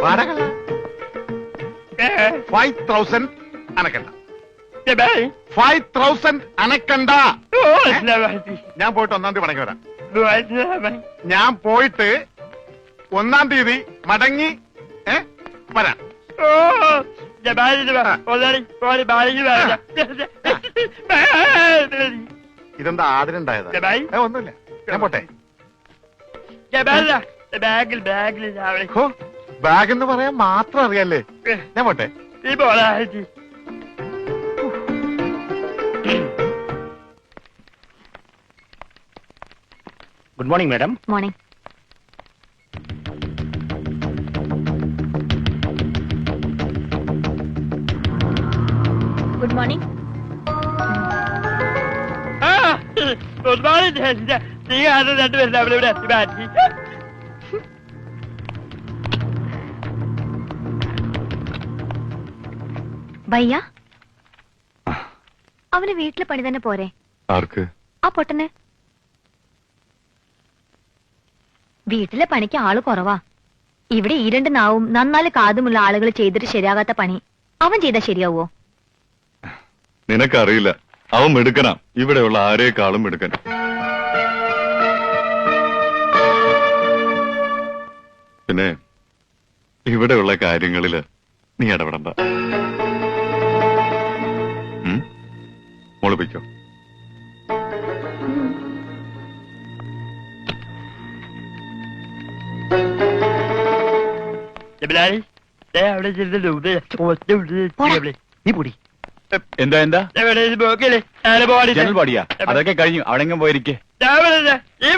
വാടക 5,000 അനക്കണ്ട. 5,000 അനക്കണ്ട. ഞാൻ പോയിട്ട് 1-ാം തീയതി മടങ്ങി വരാം. ഞാൻ പോയിട്ട് 1-ാം തീയതി മടങ്ങി വരാം. ഇതെന്താ ആദരണ്ടായതാ? ഒന്നുമില്ല, ഞാൻ പോട്ടെ. ബാഗ് എന്ന് പറയാൻ മാത്രം അറിയാല്ലേ? ഞാൻ പോട്ടെ. Good morning madam. Morning. Good morning. Good morning. രണ്ടുപേരും അവിടെ എത്തി മാറ്റി. ഭയ്യ, അവന് വീട്ടിലെ പണി തന്നെ പോരെ? ആർക്ക്? ആ പൊട്ടന്. വീട്ടിലെ പണിക്ക് ആള് കുറവാ. ഇവിടെ ഈ 2 നാവും നന്നാല് കാതുമുള്ള ആളുകൾ ചെയ്തിട്ട് ശരിയാകാത്ത പണി അവൻ ചെയ്താൽ ശരിയാവോ? നിനക്കറിയില്ല, അവൻ മിടുക്കനാ. ഇവിടെയുള്ള ആരേക്കാളും മിടുക്കൻ. പിന്നെ ഇവിടെയുള്ള കാര്യങ്ങളില് നീ ഇടപെടണ്ട. മോളിപ്പിക്കോ. നീ പൊടി. എന്താ ജനൽ പാടിയാ? അതൊക്കെ കഴിഞ്ഞു. അവിടെ പോയിരിക്കേ. ഈ